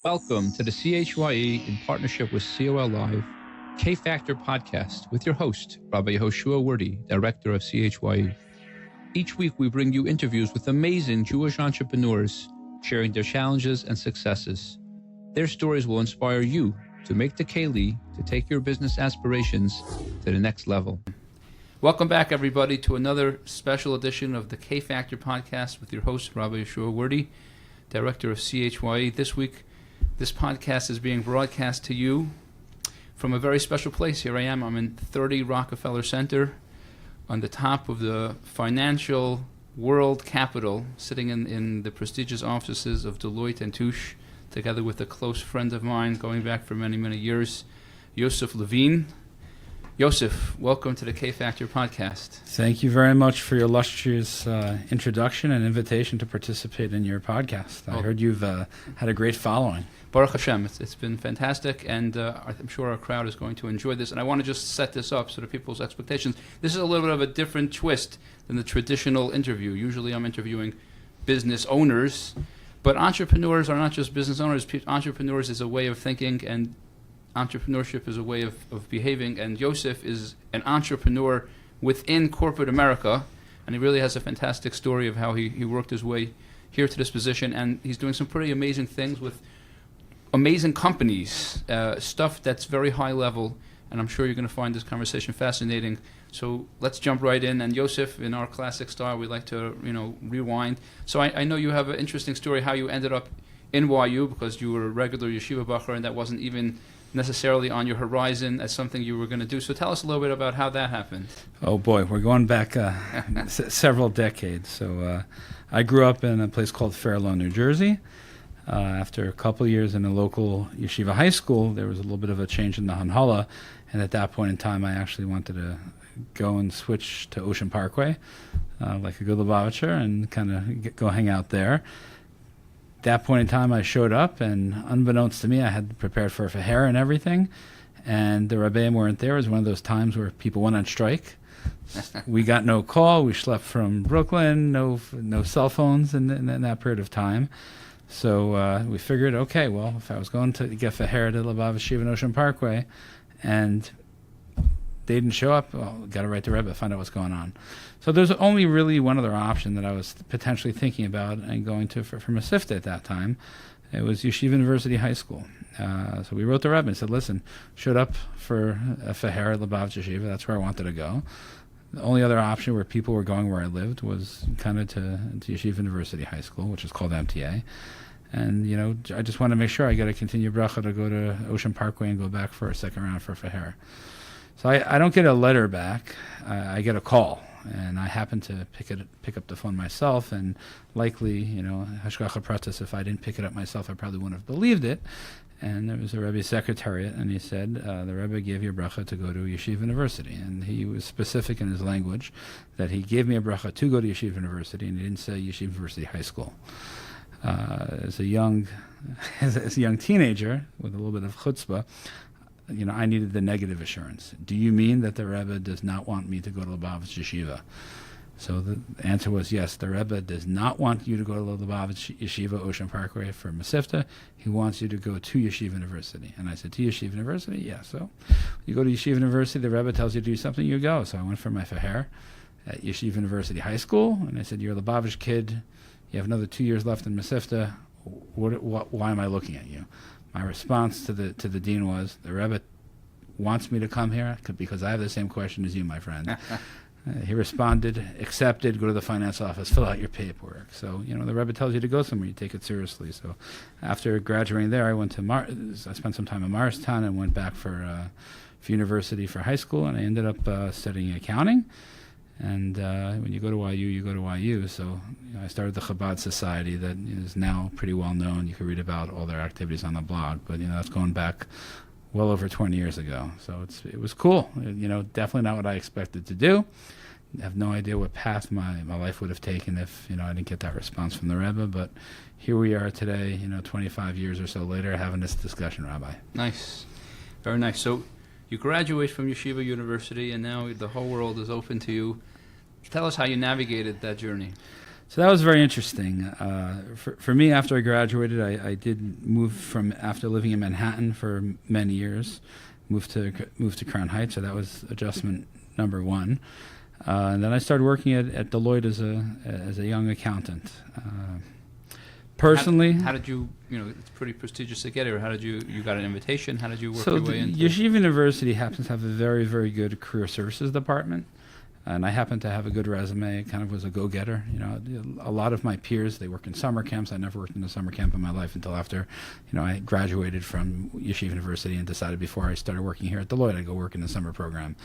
Welcome to the CHYE in partnership with COL Live K-Factor podcast with your host, Rabbi Yehoshua Wordy, Director of CHYE. Each week we bring you interviews with amazing Jewish entrepreneurs sharing their challenges and successes. Their stories will inspire you to make the Keli to take your business aspirations to the next level. Welcome back, everybody, to another special edition of the K-Factor podcast with your host, Rabbi Yehoshua Wordy, Director of CHYE. This week, this podcast is being broadcast to you from a very special place. Here I am. I'm in 30 Rockefeller Center on the top of the financial world capital, sitting in the prestigious offices of Deloitte and Touche, together with a close friend of mine going back for many, many years, Yosef Levine. Yosef, welcome to the K-Factor podcast. Thank you very much for your illustrious introduction and invitation to participate in your podcast. I heard you've had a great following. Baruch Hashem, it's been fantastic, and I'm sure our crowd is going to enjoy this. And I want to just set this up so that people's expectations. This is a little bit of a different twist than the traditional interview. Usually I'm interviewing business owners, but entrepreneurs are not just business owners. Entrepreneurs is a way of thinking, and entrepreneurship is a way of behaving, and Yosef is an entrepreneur within corporate America, and he really has a fantastic story of how he worked his way here to this position, and he's doing some pretty amazing things with amazing companies, stuff that's very high level, and I'm sure you're going to find this conversation fascinating. So let's jump right in, and Yosef, in our classic style, we like to rewind. So I know you have an interesting story how you ended up in YU, because you were a regular yeshiva bacher, and that wasn't even necessarily on your horizon as something you were going to do. So tell us a little bit about how that happened. Oh boy, we're going back several decades. So I grew up in a place called Fair Lawn, New Jersey. After a couple of years in a local yeshiva high school, there was a little bit of a change in the Hanhala, and at that point in time I actually wanted to go and switch to Ocean Parkway, like a good Lubavitcher, and kind of go hang out there. That point in time, I showed up, and unbeknownst to me, I had prepared for a faher and everything, and the Rebbeim weren't there. It was one of those times where people went on strike. We got no call. We schlepped from Brooklyn, no cell phones in that period of time. So we figured, okay, well, if I was going to get faher to Lubavitch Yeshiva in Ocean Parkway, and they didn't show up, well, got to write the Rebbe, find out what's going on. So there's only really one other option that I was potentially thinking about and going to for Masifta at that time. It was Yeshiva University High School. So we wrote the Rebbe and said, listen, showed up for a faher at Lubavitch Yeshiva. That's where I wanted to go. The only other option where people were going where I lived was kind of to Yeshiva University High School, which is called MTA. And, I just want to make sure I got to continue bracha to go to Ocean Parkway and go back for a second round for faher. So I don't get a letter back. I get a call, and I happen to pick up the phone myself, and likely, hashgacha pratis, if I didn't pick it up myself, I probably wouldn't have believed it. And there was a Rebbe's secretariat, and he said, the Rebbe gave you a bracha to go to Yeshiva University. And he was specific in his language that he gave me a bracha to go to Yeshiva University, and he didn't say Yeshiva University High School. As a young teenager with a little bit of chutzpa, I needed the negative assurance. Do you mean that the Rebbe does not want me to go to Lubavitch Yeshiva? So the answer was yes. The Rebbe does not want you to go to Lubavitch Yeshiva Ocean Parkway for Masifta. He wants you to go to Yeshiva University. And I said, to Yeshiva University? Yeah. So you go to Yeshiva University, the Rebbe tells you to do something, you go. So I went for my faher at Yeshiva University High School, and I said, you're a Lubavitch kid. You have another 2 years left in Masifta. Why am I looking at you? My response to the dean was, the Rebbe wants me to come here because I have the same question as you, my friend. He responded, accepted, go to the finance office, fill out your paperwork. So, the Rebbe tells you to go somewhere, you take it seriously. So after graduating there, I went to I spent some time in Morristown and went back for university for high school, and I ended up studying accounting. And when you go to YU, you go to YU. So I started the Chabad Society that is now pretty well known. You can read about all their activities on the blog. But, that's going back well over 20 years ago. So it was cool. Definitely not what I expected to do. I have no idea what path my life would have taken if, I didn't get that response from the Rebbe. But here we are today, 25 years or so later, having this discussion, Rabbi. Nice. Very nice. So you graduate from Yeshiva University, and now the whole world is open to you. Tell us how you navigated that journey. So that was very interesting. For me, after I graduated, I did move from, after living in Manhattan for many years, moved to Crown Heights. So that was adjustment number one. And then I started working at Deloitte as a young accountant. Personally, how did you? It's pretty prestigious to get here. How did you got an invitation? How did you work so your way into? Yeshiva University happens to have a very, very good career services department. And I happened to have a good resume. Kind of was a go-getter. A lot of my peers, they work in summer camps. I never worked in a summer camp in my life until after, I graduated from Yeshiva University and decided before I started working here at Deloitte, I'd go work in the summer program.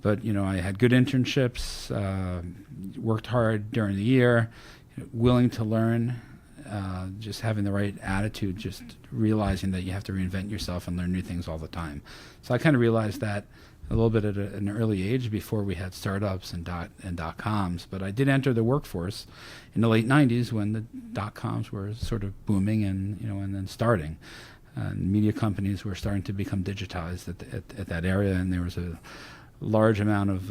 But, I had good internships, worked hard during the year, willing to learn, just having the right attitude, just realizing that you have to reinvent yourself and learn new things all the time. So I kind of realized that a little bit at an early age before we had startups and dot-coms. But I did enter the workforce in the late 90s when the dot-coms were sort of booming and then starting. And media companies were starting to become digitized at that area, and there was a large amount of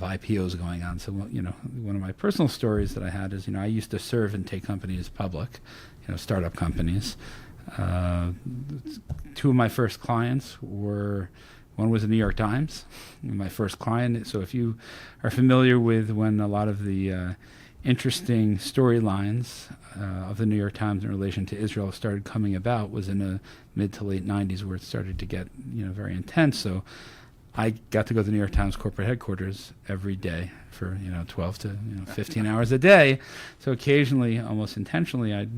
IPOs going on. So, one of my personal stories that I had is, I used to serve and take companies public, startup companies. Two of my first clients were... One was the New York Times, my first client. So if you are familiar with when a lot of the interesting storylines of the New York Times in relation to Israel started coming about, was in the mid to late 90s, where it started to get very intense. So I got to go to the New York Times corporate headquarters every day for 12 to 15 hours a day. So occasionally, almost intentionally, I'd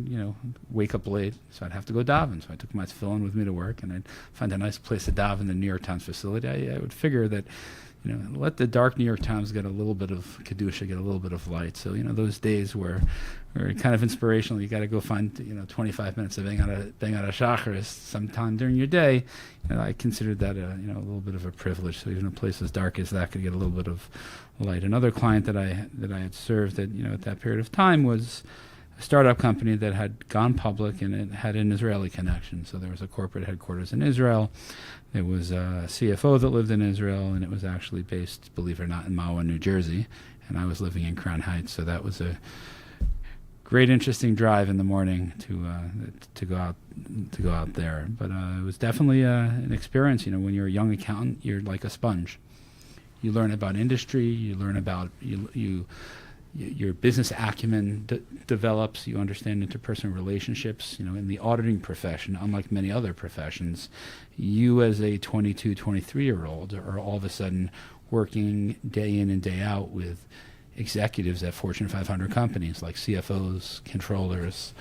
wake up late, so I'd have to go daven. So I took my tefillin with me to work, and I'd find a nice place to daven in the New York Times facility. I would figure that let the dark New York Times get a little bit of kedusha, get a little bit of light. So those days were kind of inspirational. You got to go find 25 minutes of being out of shacharis sometime during your day. I considered that a little bit of a privilege. So even a place as dark as that could get a little bit of light. Another client that I had served at that period of time was a startup company that had gone public, and it had an Israeli connection. So there was a corporate headquarters in Israel. There was a CFO that lived in Israel, and it was actually based, believe it or not, in Mahwah, New Jersey. And I was living in Crown Heights, so that was a great, interesting drive in the morning to go out there. But it was definitely an experience. When you're a young accountant, you're like a sponge. You learn about industry. You learn about your business acumen develops. You understand interpersonal relationships. In the auditing profession, unlike many other professions, you as a 22, 23-year-old are all of a sudden working day in and day out with executives at Fortune 500 companies like CFOs, controllers,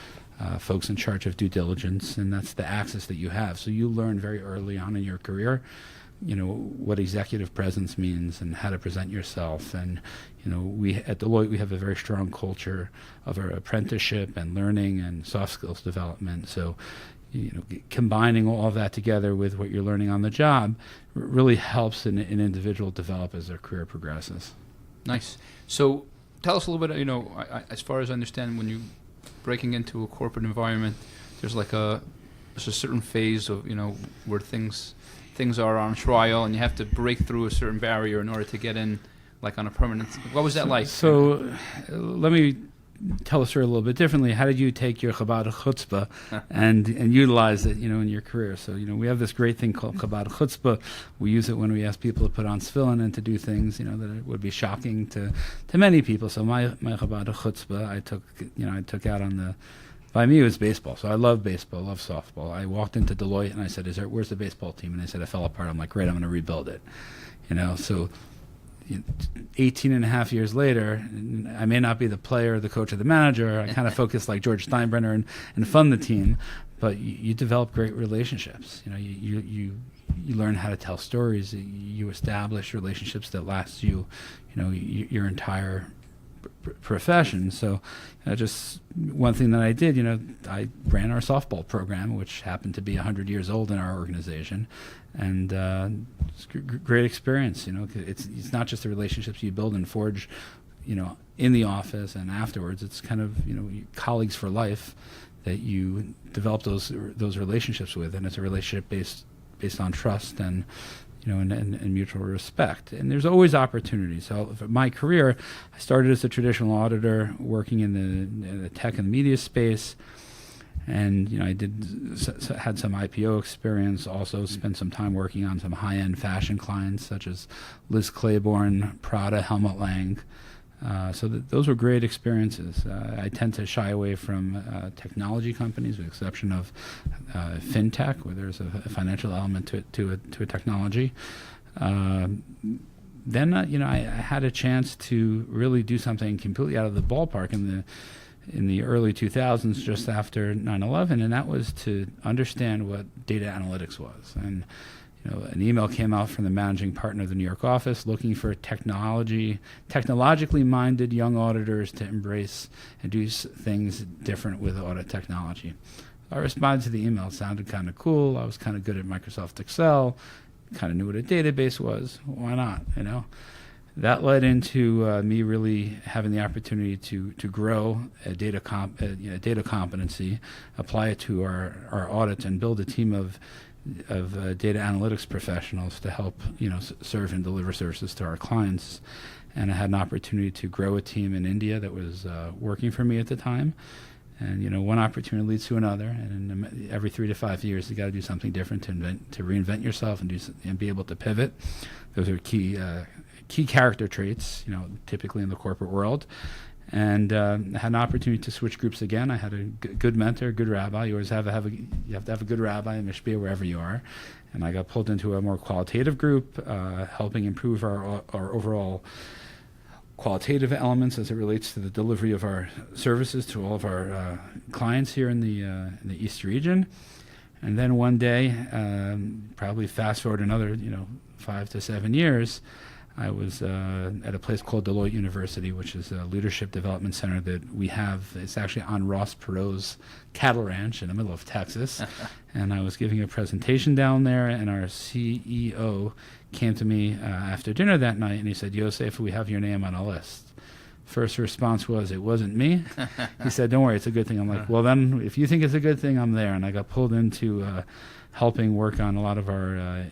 folks in charge of due diligence, and that's the access that you have. So you learn very early on in your career what executive presence means and how to present yourself. And we at Deloitte, we have a very strong culture of our apprenticeship and learning and soft skills development. So combining all of that together with what you're learning on the job really helps an individual develop as their career progresses. Nice. So tell us a little bit, as far as I understand, when you're breaking into a corporate environment, there's a certain phase of where things are on trial, and you have to break through a certain barrier in order to get in, like on a permanent. What was that like? So let me tell a story a little bit differently. How did you take your Chabad chutzpa and utilize it, in your career? So, we have this great thing called Chabad chutzpa. We use it when we ask people to put on tefillin and to do things, that would be shocking to many people. So my Chabad chutzpa, I took out on the. By me, it was baseball. So I love baseball, love softball. I walked into Deloitte and I said, where's the baseball team? And they said, it fell apart. I'm like, great, I'm going to rebuild it. So 18 and a half years later, I may not be the player, the coach, or the manager. I kind of focus like George Steinbrenner and fund the team. But you develop great relationships. You learn how to tell stories. You establish relationships that last you, your entire profession. So just one thing that I did, I ran our softball program, which happened to be 100 years old in our organization, and it's great experience. It's not just the relationships you build and forge, in the office and afterwards. It's kind of colleagues for life that you develop those relationships with, and it's a relationship based on trust and and mutual respect. And there's always opportunities. So for my career, I started as a traditional auditor working in the tech and media space. And, I had some IPO experience, also spent some time working on some high-end fashion clients such as Liz Claiborne, Prada, Helmut Lang. Those were great experiences. I tend to shy away from technology companies, with the exception of fintech, where there's a financial element to a technology. Then, I had a chance to really do something completely out of the ballpark in the early 2000s, just after 9/11, and that was to understand what data analytics was. And an email came out from the managing partner of the New York office looking for technologically minded young auditors to embrace and do things different with audit technology. I responded to the email. It sounded kind of cool. I was kind of good at Microsoft Excel, kind of knew what a database was. Why not, That led into me really having the opportunity to grow a data competency, apply it to our audits, and build a team of data analytics professionals to help serve and deliver services to our clients. And I had an opportunity to grow a team in India that was working for me at the time. And one opportunity leads to another, and every 3 to 5 years you got to do something different to reinvent yourself and be able to pivot. Those are key character traits, typically in the corporate world. And I had an opportunity to switch groups again. I had a good mentor, a good rabbi. You always have to have a good rabbi and mishpia wherever you are. And I got pulled into a more qualitative group, helping improve our overall qualitative elements as it relates to the delivery of our services to all of our clients here in the East region. And then one day, probably fast forward another 5 to 7 years, I was at a place called Deloitte University, which is a leadership development center that we have. It's actually on Ross Perot's cattle ranch in the middle of Texas. And I was giving a presentation down there, and our CEO came to me after dinner that night, and he said, "Yosef, we have your name on a list." First response was, "It wasn't me." He said, "Don't worry, it's a good thing." I'm like, "Well, then, if you think it's a good thing, I'm there." And I got pulled into helping work on a lot of our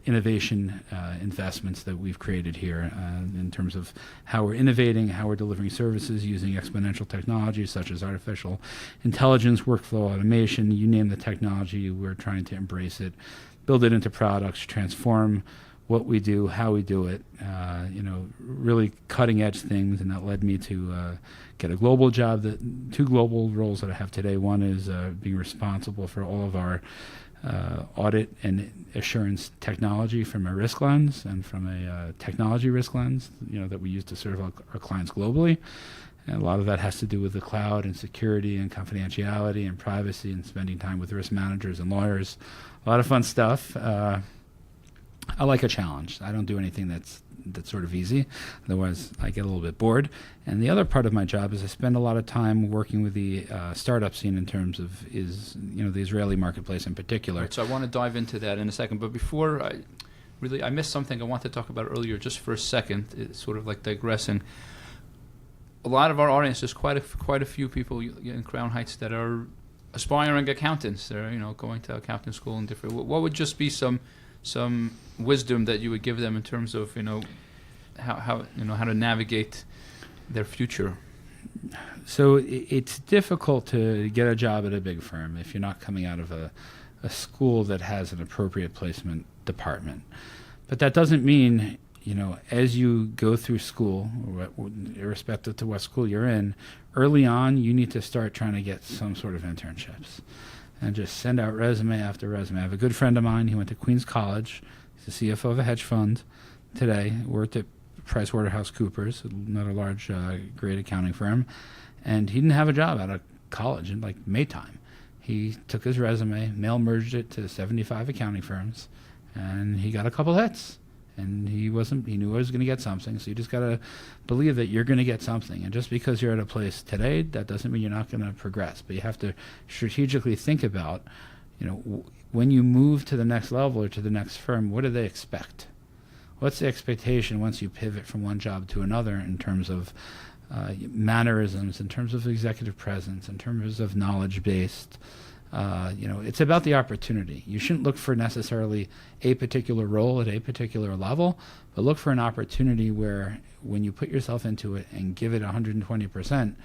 innovation investments that we've created here in terms of how we're innovating, how we're delivering services using exponential technologies such as artificial intelligence, workflow automation, you name the technology, we're trying to embrace it, build it into products, transform what we do, how we do it, really cutting edge things. And that led me to get a global job, two global roles that I have today. One is being responsible for all of our audit and assurance technology from a risk lens and from a technology risk lens, that we use to serve our clients globally. And a lot of that has to do with the cloud and security and confidentiality and privacy and spending time with risk managers and lawyers. A lot of fun stuff. I like a challenge. I don't do anything that's sort of easy. Otherwise, I get a little bit bored. And the other part of my job is I spend a lot of time working with the startup scene in terms of the Israeli marketplace in particular. Right, so I want to dive into that in a second. But before I missed something I wanted to talk about earlier just for a second. It's sort of like digressing. A lot of our audience, there's quite a few people in Crown Heights that are aspiring accountants. They're going to accounting school and different. What would just be some wisdom that you would give them in terms of how to navigate their future? So it's difficult to get a job at a big firm if you're not coming out of a school that has an appropriate placement department. But that doesn't mean as you go through school, irrespective to what school you're in, early on you need to start trying to get some sort of internships and just send out resume after resume. I have a good friend of mine. He went to Queens College. He's the CFO of a hedge fund today, worked at PricewaterhouseCoopers, another large, great accounting firm, and he didn't have a job out of college in Maytime. He took his resume, mail merged it to 75 accounting firms, and he got a couple hits. And he knew he was going to get something, so you just got to believe that you're going to get something. And just because you're at a place today, that doesn't mean you're not going to progress. But you have to strategically think about, when you move to the next level or to the next firm, what do they expect? What's the expectation once you pivot from one job to another in terms of mannerisms, in terms of executive presence, in terms of knowledge-based, It's about the opportunity. You shouldn't look for necessarily a particular role at a particular level, but look for an opportunity where when you put yourself into it and give it 120%,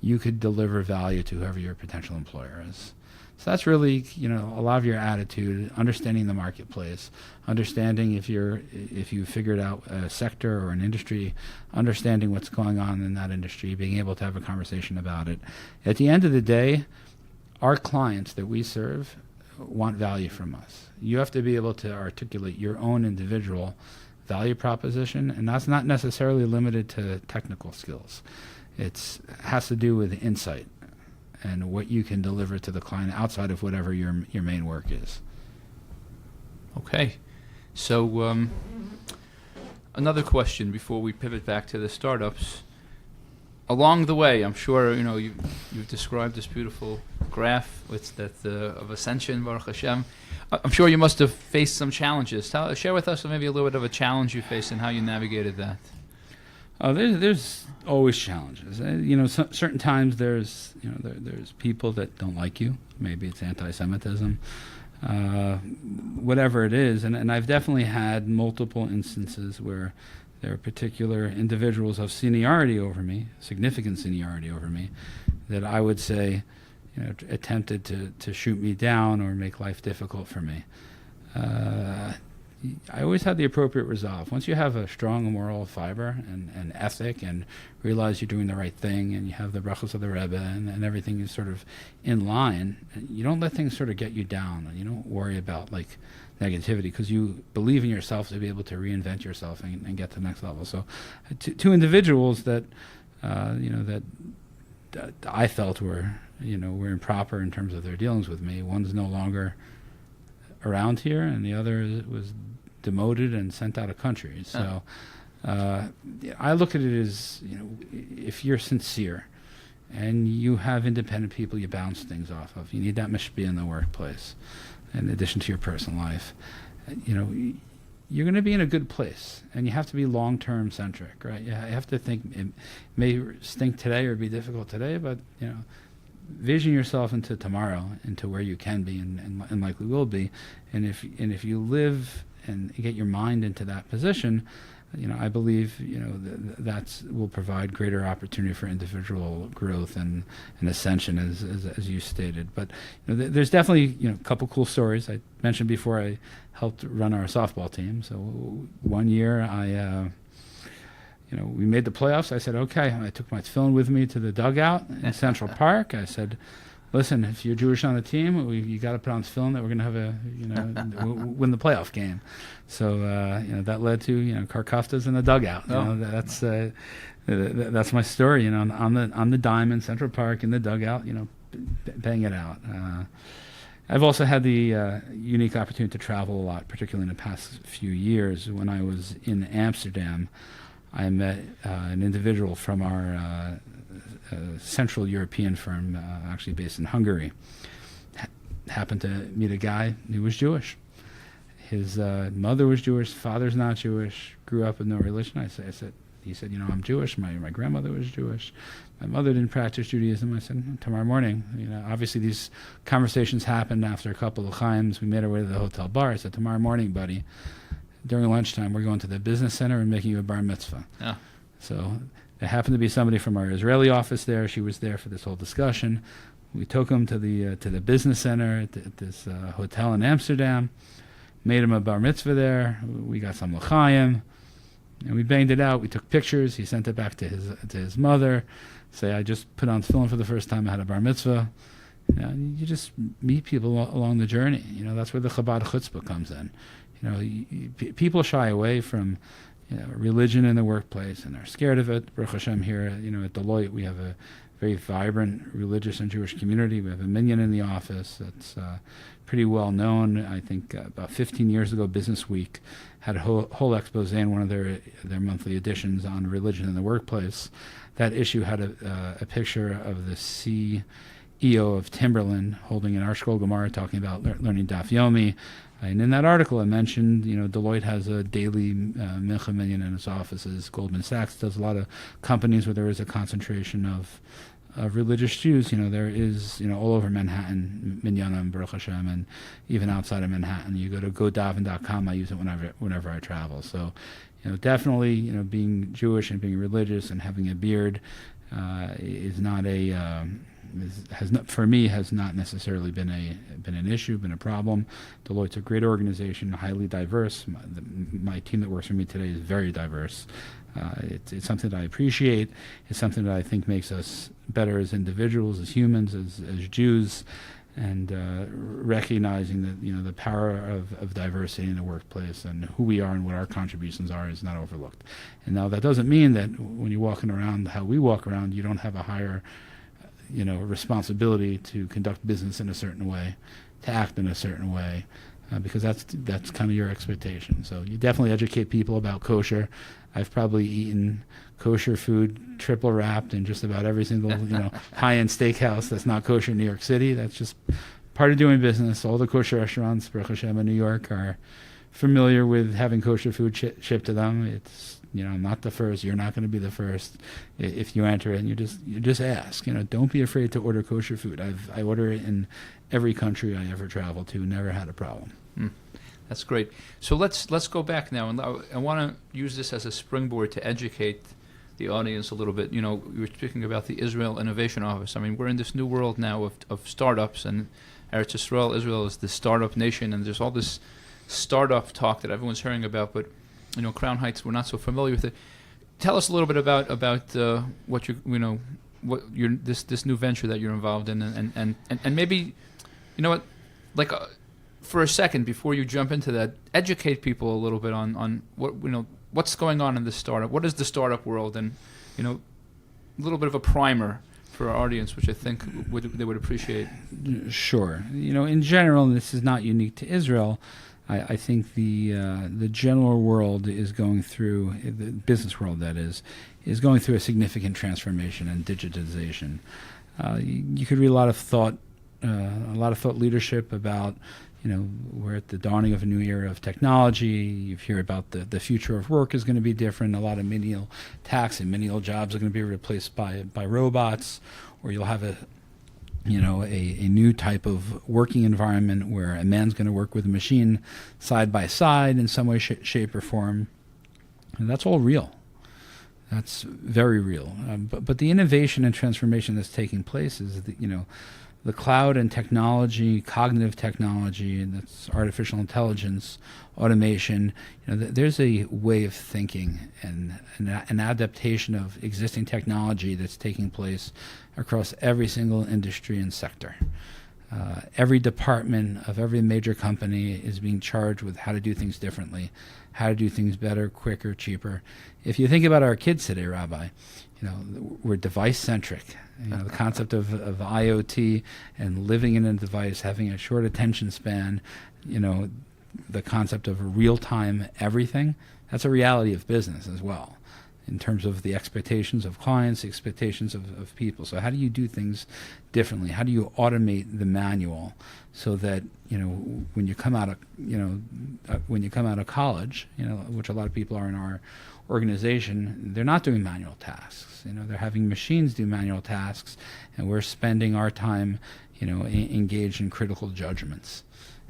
you could deliver value to whoever your potential employer is. So that's really, a lot of your attitude, understanding the marketplace, understanding if you figured out a sector or an industry, understanding what's going on in that industry, being able to have a conversation about it. At the end of the day, our clients that we serve want value from us. You have to be able to articulate your own individual value proposition, and that's not necessarily limited to technical skills. It has to do with insight and what you can deliver to the client outside of whatever your main work is. Okay. So another question before we pivot back to the startups. Along the way, I'm sure you've described this beautiful graph with that of ascension, Baruch Hashem. I'm sure you must have faced some challenges. Share with us maybe a little bit of a challenge you faced and how you navigated that. There's always challenges. Certain times there's people that don't like you. Maybe it's anti-Semitism, whatever it is. And I've definitely had multiple instances where there are particular individuals of seniority over me, significant seniority over me, that I would say, attempted to shoot me down or make life difficult for me. I always had the appropriate resolve. Once you have a strong moral fiber and ethic and realize you're doing the right thing and you have the brachos of the Rebbe and everything is sort of in line, you don't let things sort of get you down. You don't worry about negativity because you believe in yourself to be able to reinvent yourself and get to the next level. So two individuals that, that I felt were improper in terms of their dealings with me. One's no longer around here, and the other was demoted and sent out of country. So I look at it as, if you're sincere and you have independent people you bounce things off of, you need that mishpia in the workplace in addition to your personal life, you're going to be in a good place, and you have to be long-term centric, right? You have to think it may stink today or be difficult today, but vision yourself into tomorrow, into where you can be and likely will be, and if you live and get your mind into that position, I believe that will provide greater opportunity for individual growth and ascension, as you stated. But there's definitely a couple cool stories. I mentioned before I helped run our softball team. So one year we made the playoffs. I said, okay. I took my tefillin with me to the dugout in Central Park. I said, listen, if you're Jewish on the team, you got to put on tefillin that we're going to have win the playoff game. So that led to karkaftas in the dugout. That's my story. On the dime in Central Park in the dugout. Bang it out. I've also had the unique opportunity to travel a lot, particularly in the past few years. When I was in Amsterdam, I met an individual from our Central European firm, actually based in Hungary. Happened to meet a guy who was Jewish. His mother was Jewish, father's not Jewish, grew up with no religion. He said, I'm Jewish. My grandmother was Jewish. My mother didn't practice Judaism. I said, tomorrow morning. Obviously these conversations happened after a couple of chaims. We made our way to the hotel bar. I said, tomorrow morning, buddy, during lunchtime, we're going to the business center and making you a bar mitzvah. Oh. So there happened to be somebody from our Israeli office there. She was there for this whole discussion. We took him to the business center at this hotel in Amsterdam, made him a bar mitzvah there. We got some l'chaim, and we banged it out. We took pictures. He sent it back to his mother. Say, I just put on tefillin for the first time. I had a bar mitzvah. You just meet people along the journey. That's where the Chabad chutzpa comes in. People shy away from religion in the workplace and are scared of it. Baruch Hashem, here at Deloitte, we have a very vibrant religious and Jewish community. We have a minyan in the office that's pretty well known. I think about 15 years ago, Business Week had a whole expose in one of their monthly editions on religion in the workplace. That issue had a picture of the CEO of Timberland holding an Arshkol Gemara talking about learning Daf Yomi. And in that article, I mentioned, Deloitte has a daily mincha minyan in its offices. Goldman Sachs does a lot of companies where there is a concentration of religious Jews, there is, all over Manhattan, Minyanim, Baruch Hashem, and even outside of Manhattan. You go to godavin.com, I use it whenever I travel. So, definitely, being Jewish and being religious and having a beard is not for me has not necessarily been an issue, been a problem. Deloitte's a great organization, highly diverse. My team that works for me today is very diverse. It's something that I appreciate. It's something that I think makes us better as individuals, as humans, as Jews, and recognizing that the power of diversity in the workplace and who we are and what our contributions are is not overlooked. And now that doesn't mean that when you're walking around how we walk around, you don't have a higher responsibility to conduct business in a certain way, to act in a certain way, because that's kind of your expectation. So you definitely educate people about kosher. I've probably eaten kosher food triple wrapped in just about every single high-end steakhouse that's not kosher in New York City. That's just part of doing business. All the kosher restaurants, Baruch Hashem, in New York are familiar with having kosher food shipped to them. It's I'm not the first. You're not going to be the first if you enter it. And you just ask. Don't be afraid to order kosher food. I order it in every country I ever travel to. Never had a problem. That's great. So let's go back now, and I want to use this as a springboard to educate the audience a little bit. We were speaking about the Israel Innovation Office. I mean, we're in this new world now of startups, and Eretz Yisrael, Israel is the startup nation, and there's all this startup talk that everyone's hearing about, but Crown Heights, we're not so familiar with it. Tell us a little bit about what this new venture that you're involved in, and maybe for a second before you jump into that, educate people a little bit on what what's going on in this startup. What is the startup world, and a little bit of a primer for our audience, which I think they would appreciate. Sure. In general, and this is not unique to Israel, I think the general world is going through, the business world that is going through a significant transformation and digitization. You could read a lot of thought leadership about, we're at the dawning of a new era of technology. You hear about the future of work is going to be different. A lot of menial tasks and menial jobs are going to be replaced by robots, or you'll have a new type of working environment where a man's going to work with a machine side by side in some way, shape, or form. And that's all real. That's very real. But the innovation and transformation that's taking place is that, the cloud and technology, cognitive technology, and that's artificial intelligence, automation. There's a way of thinking and an adaptation of existing technology that's taking place across every single industry and sector. Every department of every major company is being charged with how to do things differently, how to do things better, quicker, cheaper. If you think about our kids today, Rabbi, we're device-centric. The concept of IoT and living in a device, having a short attention span, the concept of real-time everything, that's a reality of business as well, in terms of the expectations of clients, the expectations of people. So how do you do things differently? How do you automate the manual so that, when you come out of college, which a lot of people are in our organization, they're not doing manual tasks. They're having machines do manual tasks, and we're spending our time, engaged in critical judgments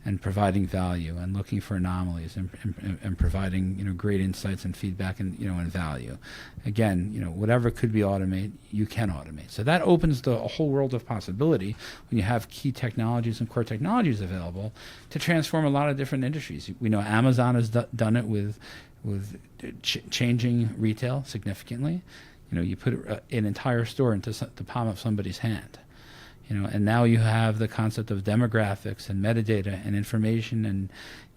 and providing value and looking for anomalies and providing, great insights and feedback and, and value. Again, whatever could be automated, you can automate. So that opens a whole world of possibility when you have key technologies and core technologies available to transform a lot of different industries. We know Amazon has done it with changing retail significantly. You put an entire store into the palm of somebody's hand. And now you have the concept of demographics and metadata and information and,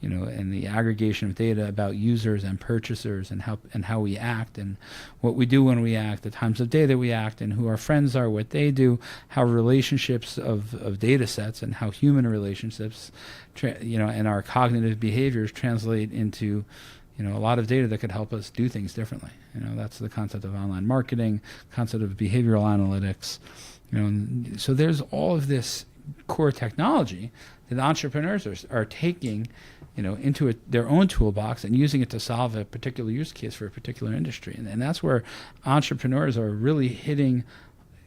and the aggregation of data about users and purchasers and how we act and what we do when we act, the times of day that we act, and who our friends are, what they do, how relationships of data sets and how human relationships, and our cognitive behaviors translate into, a lot of data that could help us do things differently. That's the concept of online marketing, concept of behavioral analytics. So there's all of this core technology that entrepreneurs are taking, into their own toolbox and using it to solve a particular use case for a particular industry. And that's where entrepreneurs are really hitting,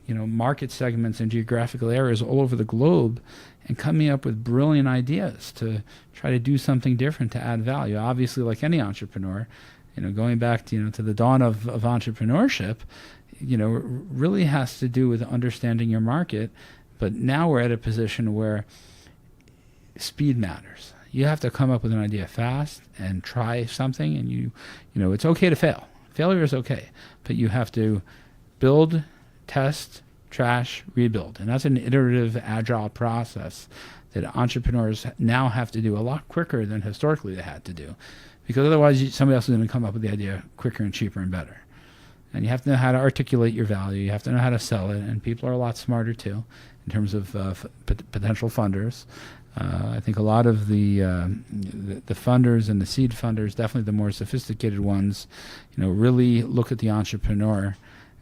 market segments and geographical areas all over the globe and coming up with brilliant ideas to try to do something different to add value. Obviously, like any entrepreneur, going back to the dawn of entrepreneurship, really has to do with understanding your market. But now we're at a position where speed matters. You have to come up with an idea fast and try something, and it's okay to fail. Failure is okay, but you have to build, test, trash, rebuild. And that's an iterative, agile process that entrepreneurs now have to do a lot quicker than historically they had to do. Because otherwise, somebody else is going to come up with the idea quicker and cheaper and better. And you have to know how to articulate your value. You have to know how to sell it. And people are a lot smarter, too, in terms of potential funders. I think a lot of the funders and the seed funders, definitely the more sophisticated ones, really look at the entrepreneur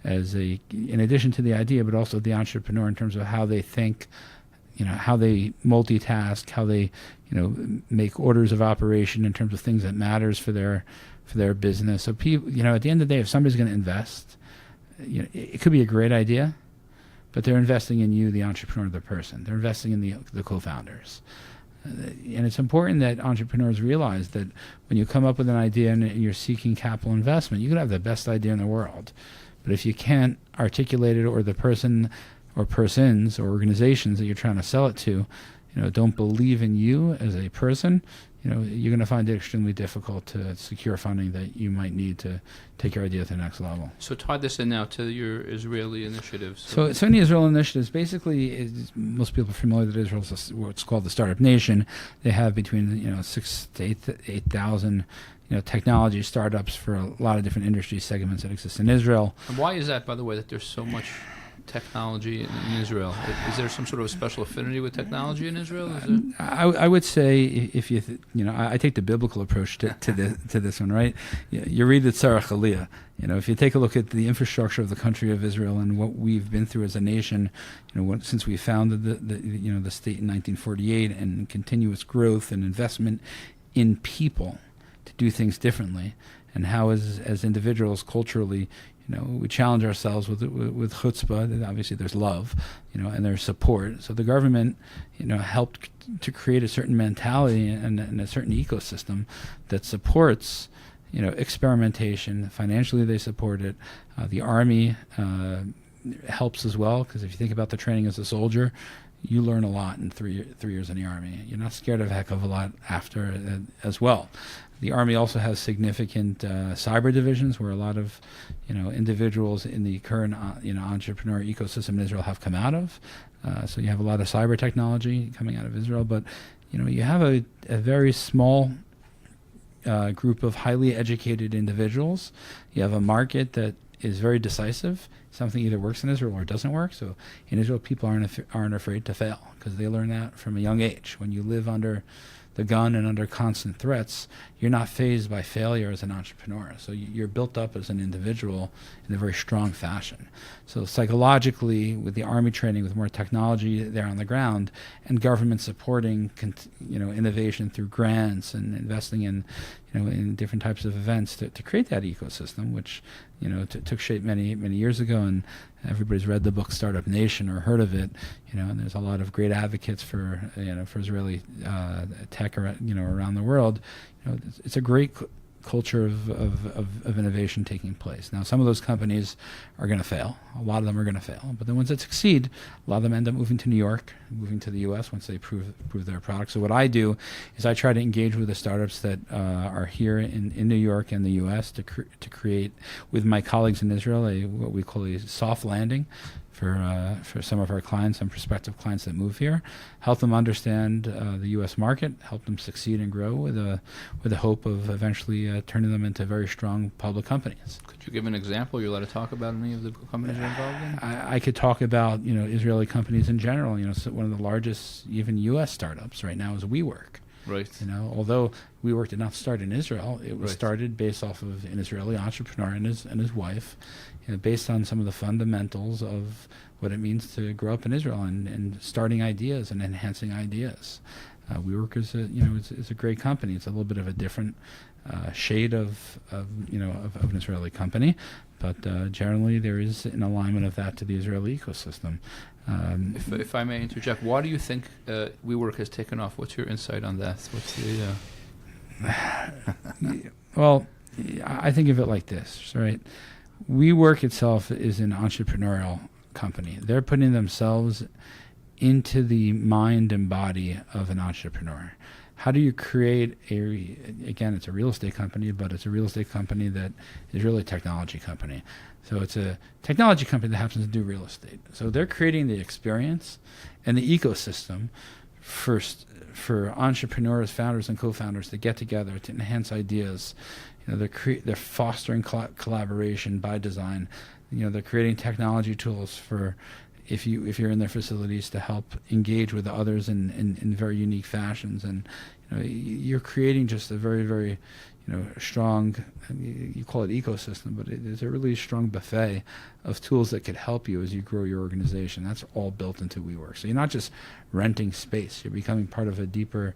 as in addition to the idea, but also the entrepreneur in terms of how they think, how they multitask, how they, make orders of operation in terms of things that matters for their business. So people, at the end of the day, if somebody's going to invest, it could be a great idea, but they're investing in you, the entrepreneur, the person. They're investing in the co-founders. And it's important that entrepreneurs realize that when you come up with an idea and you're seeking capital investment, you can have the best idea in the world. But if you can't articulate it, or the person or persons or organizations that you're trying to sell it to, don't believe in you as a person, you're going to find it extremely difficult to secure funding that you might need to take your idea to the next level. So tie this in now to your Israeli initiatives. So any Israel initiatives, basically, most people are familiar that Israel is what's called the startup nation. They have between 6,000 to 8,000 technology startups for a lot of different industry segments that exist in Israel. And why is that, by the way, that there's so much technology in Israel? Is there some sort of special affinity with technology in Israel? I would say if I take the biblical approach to this one, right? You read the Tzarech Aliyah. If you take a look at the infrastructure of the country of Israel and what we've been through as a nation, since we founded the state in 1948, and continuous growth and investment in people to do things differently, and how as individuals culturally, we challenge ourselves with chutzpa. Obviously, there's love, and there's support. So the government, helped to create a certain mentality and a certain ecosystem that supports, experimentation. Financially, they support it. The army helps as well, because if you think about the training as a soldier, you learn a lot in 3 years in the army. You're not scared of a heck of a lot after as well. The Army also has significant cyber divisions where a lot of, individuals in the current, entrepreneur ecosystem in Israel have come out of. So you have a lot of cyber technology coming out of Israel, but, you have a very small group of highly educated individuals. You have a market that is very decisive. Something either works in Israel or doesn't work. So in Israel, people aren't afraid to fail because they learn that from a young age. When you live under the gun and under constant threats, you're not fazed by failure as an entrepreneur. So you're built up as an individual in a very strong fashion. So psychologically, with the Army training, with more technology there on the ground, and government supporting, innovation through grants and investing in, in different types of events to create that ecosystem, which, took shape many years ago, and everybody's read the book Startup Nation or heard of it, and there's a lot of great advocates for, for Israeli tech, around the world. It's a great culture of innovation taking place. Now, some of those companies are going to fail. A lot of them are going to fail. But the ones that succeed, a lot of them end up moving to New York, moving to the U.S. once they prove their product. So what I do is I try to engage with the startups that are here in New York and the U.S. to create, with my colleagues in Israel, what we call a soft landing for some of our clients and prospective clients that move here, help them understand the U.S. market, help them succeed and grow with a hope of eventually turning them into very strong public companies. Could you give an example? You're allowed to talk about any of the companies you're involved in? I could talk about Israeli companies in general. So one of the largest even U.S. startups right now is WeWork. Right. Although WeWork did not start in Israel, it was started based off of an Israeli entrepreneur and his wife, based on some of the fundamentals of what it means to grow up in Israel and starting ideas and enhancing ideas. WeWork is a great company. It's a little bit of a different shade of an Israeli company, But generally, there is an alignment of that to the Israeli ecosystem. If I may interject, why do you think WeWork has taken off? What's your insight on that? What's the Well, I think of it like this, right? WeWork itself is an entrepreneurial company. They're putting themselves into the mind and body of an entrepreneur. How do you create again, it's a real estate company, but it's a real estate company that is really a technology company. So it's a technology company that happens to do real estate. So they're creating the experience and the ecosystem for entrepreneurs, founders, and co-founders to get together to enhance ideas. They're fostering collaboration by design. They're creating technology tools for if you're in their facilities to help engage with others in very unique fashions. And you're creating just a very, very strong, you call it ecosystem, but it's a really strong buffet of tools that could help you as you grow your organization. That's all built into WeWork. So you're not just renting space. You're becoming part of a deeper,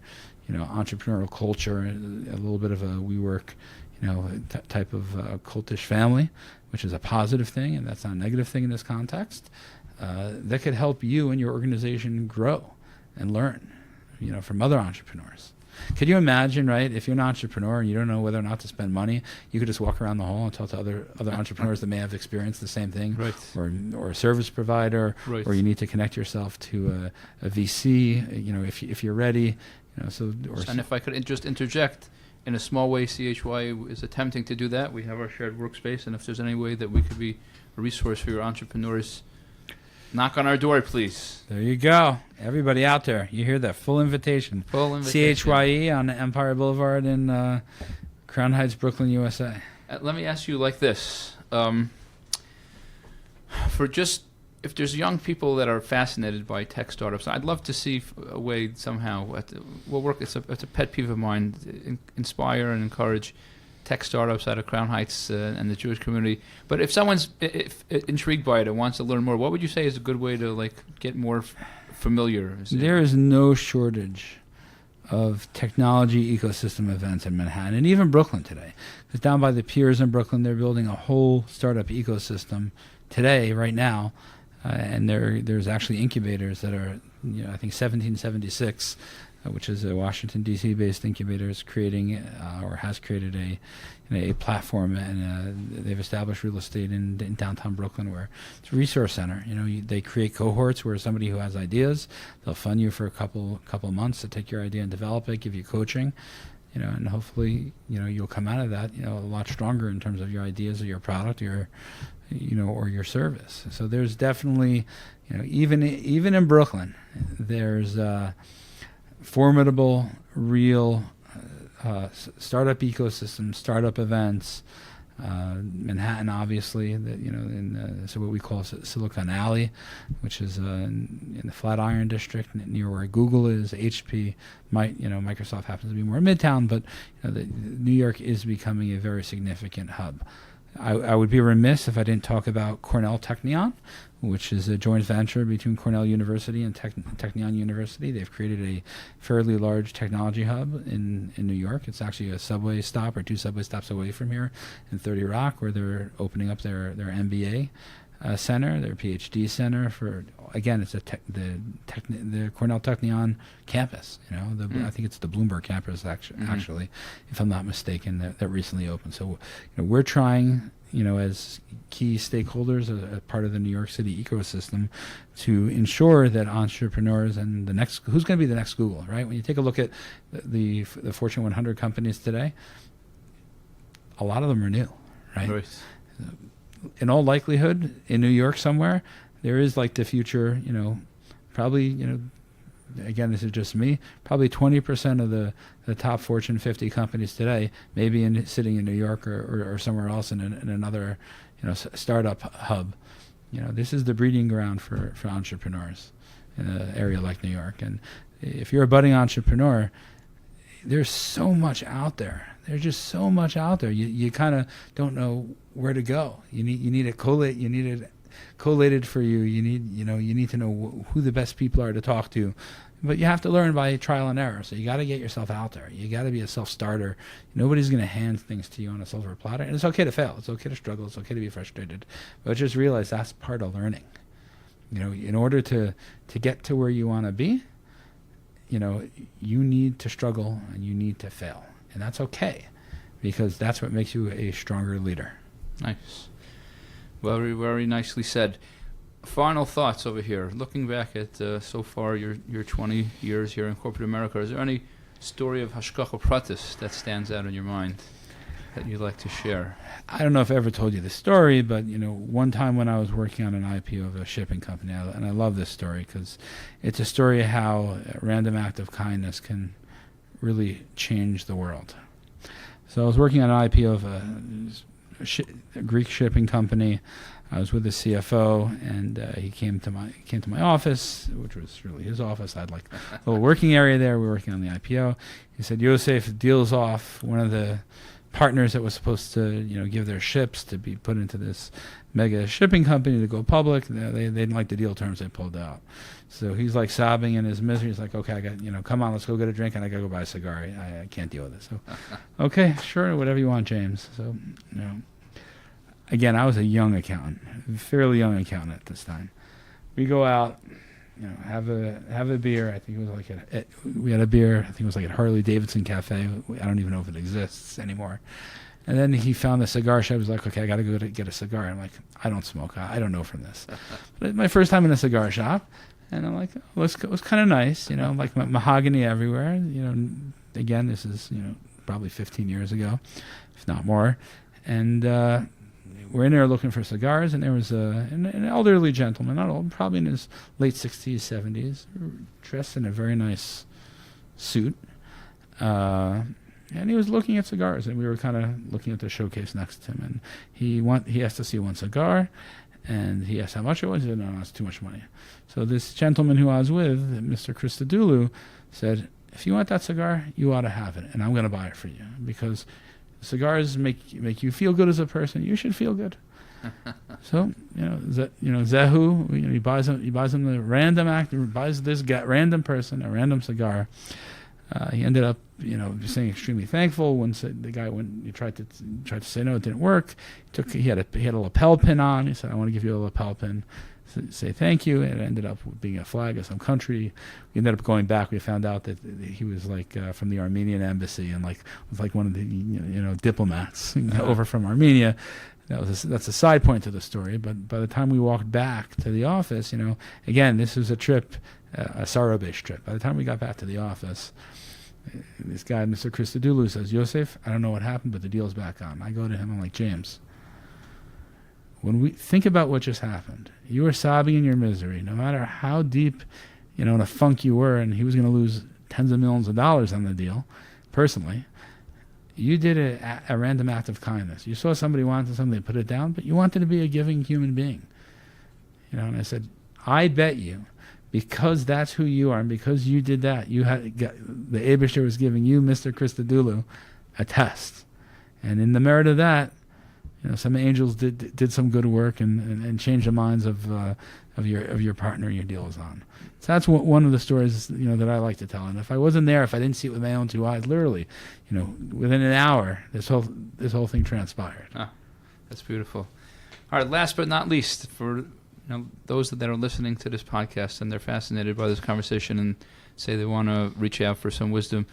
entrepreneurial culture, a little bit of a WeWork, type of cultish family, which is a positive thing, and that's not a negative thing in this context. That could help you and your organization grow and learn, from other entrepreneurs. Could you imagine, right, if you're an entrepreneur and you don't know whether or not to spend money, you could just walk around the hall and talk to other entrepreneurs that may have experienced the same thing, right. or a service provider, right. or you need to connect yourself to a VC, if you're ready. And if I could just interject, in a small way, CHY is attempting to do that. We have our shared workspace, and if there's any way that we could be a resource for your entrepreneurs, knock on our door, please. There you go. Everybody out there, you hear that full invitation. CHYE on Empire Boulevard in Crown Heights, Brooklyn, USA. Let me ask you like this. If there's young people that are fascinated by tech startups, I'd love to see a way somehow. It's a pet peeve of mine. Inspire and encourage tech startups out of Crown Heights and the Jewish community. But if someone's intrigued by it and wants to learn more, what would you say is a good way to get more familiar? There is no shortage of technology ecosystem events in Manhattan and even Brooklyn today. Because down by the piers in Brooklyn, they're building a whole startup ecosystem today, right now. And there's actually incubators that are, I think 1776, which is a Washington, D.C. based incubator, is creating or has created a platform, and they've established real estate in downtown Brooklyn, where it's a resource center. They create cohorts where somebody who has ideas, they'll fund you for a couple months to take your idea and develop it, give you coaching, and hopefully, you'll come out of that, a lot stronger in terms of your ideas or your product, or your service. So there's definitely, even in Brooklyn, there's formidable, real startup ecosystem, startup events. Manhattan, obviously, so what we call Silicon Alley, which is in the Flatiron district near where Google is. HP, Microsoft happens to be more Midtown, but New York is becoming a very significant hub. I would be remiss if I didn't talk about Cornell Technion, which is a joint venture between Cornell University and Technion University. They've created a fairly large technology hub in New York. It's actually a subway stop or 2 subway stops away from here in 30 Rock, where they're opening up their MBA center, their PhD center for, again, it's the Cornell Technion campus. I think it's the Bloomberg campus actually, if I'm not mistaken, that recently opened. So we're trying, as key stakeholders, as part of the New York City ecosystem, to ensure that entrepreneurs and who's going to be the next Google, right? When you take a look at the Fortune 100 companies today, a lot of them are new, right? Right. In all likelihood, in New York somewhere, there is the future, probably, again, this is just me, probably 20% of the top Fortune 50 companies today may be sitting in New York or somewhere else in another, startup hub. This is the breeding ground for entrepreneurs in an area like New York. And if you're a budding entrepreneur, there's so much out there. There's just so much out there. You kind of don't know where to go. You need a collate. You need collated for you. You need to know who the best people are to talk to. But you have to learn by trial and error. So you got to get yourself out there. You got to be a self-starter. Nobody's going to hand things to you on a silver platter. And it's okay to fail. It's okay to struggle. It's okay to be frustrated. But just realize that's part of learning. In order to get to where you want to be, you need to struggle and you need to fail. And that's okay, because that's what makes you a stronger leader. Nice. Very, very nicely said. Final thoughts over here. Looking back at so far your 20 years here in corporate America, is there any story of hashgacha pratis that stands out in your mind that you'd like to share? I don't know if I ever told you this story, but one time when I was working on an IPO of a shipping company, and I love this story because it's a story of how a random act of kindness can really change the world. So I was working on an IPO of a Greek shipping company. I was with the CFO, and he came to my office, which was really his office. I had like a little working area there. We were working on the IPO. He said, "Yosef, deals off one of the partners that was supposed to, give their ships to be put into this mega shipping company to go public. They didn't like the deal terms. They pulled out." So he's like sobbing in his misery. He's like, "Okay, I got, come on, let's go get a drink, and I got to go buy a cigar. I can't deal with this." So, okay, sure, whatever you want, James. So, again, I was a young accountant, a fairly young accountant at this time. We go out, have a beer. I think it was like we had a beer. I think it was like at Harley Davidson Cafe. I don't even know if it exists anymore. And then he found the cigar shop. He was like, "Okay, I got to go get a cigar." I'm like, "I don't smoke. I don't know from this." But my first time in a cigar shop, and I'm like, "Well, it was kind of nice, like mahogany everywhere." Again, this is probably 15 years ago, if not more, and. We're in there looking for cigars, and there was an elderly gentleman, not old, probably in his late 60s, 70s, dressed in a very nice suit. And he was looking at cigars, and we were kind of looking at the showcase next to him. And he asked to see one cigar, and he asked how much it was. He said, "No, it's too much money." So this gentleman who I was with, Mr. Christodoulou, said, "If you want that cigar, you ought to have it, and I'm going to buy it for you, because cigars make you feel good as a person. You should feel good." So Zehu, he buys him the random actor, buys this random person a random cigar. He ended up saying extremely thankful. When the guy he tried to say no, it didn't work. He had a lapel pin on. He said, "I want to give you a lapel pin. Say thank you." And it ended up being a flag of some country. We ended up going back. We found out that he was from the Armenian embassy, and was like one of the diplomats over from Armenia. That's a side point to the story. But by the time we walked back to the office, again, this was a trip, a sorrow-based trip. By the time we got back to the office, this guy, Mr. Christodoulou, says, "Yosef, I don't know what happened, but the deal's back on." I go to him. I'm like, "James, when we think about what just happened, you were sobbing in your misery, no matter how deep, in a funk you were, and he was going to lose tens of millions of dollars on the deal, personally. You did a random act of kindness. You saw somebody wanted something, put it down, but you wanted to be a giving human being." And I said, "I bet you, because that's who you are, and because you did that, the Eibishter was giving you, Mr. Christodoulou, a test. And in the merit of that, some angels did some good work and changed the minds of your partner your deal is on." So that's one of the stories that I like to tell. And if I wasn't there, if I didn't see it with my own two eyes, literally, within an hour, this whole thing transpired. Ah, that's beautiful. All right, last but not least, for those that are listening to this podcast and they're fascinated by this conversation and say they want to reach out for some wisdom,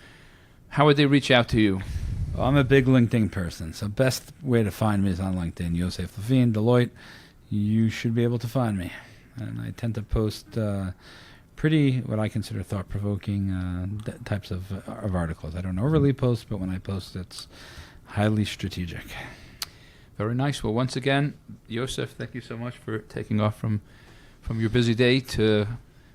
how would they reach out to you? Well, I'm a big LinkedIn person, so best way to find me is on LinkedIn. Yosef Levine, Deloitte. You should be able to find me. And I tend to post pretty, what I consider thought-provoking types of articles. I don't overly post, but when I post, it's highly strategic. Very nice. Well, once again, Yosef, thank you so much for taking off from your busy day to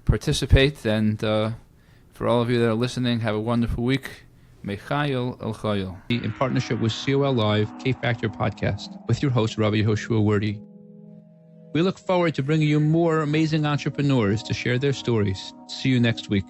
participate. And for all of you that are listening, have a wonderful week. Mechayil El Chayil. In partnership with COL Live, K-Factor Podcast, with your host, Rabbi Yehoshua Wordy. We look forward to bringing you more amazing entrepreneurs to share their stories. See you next week.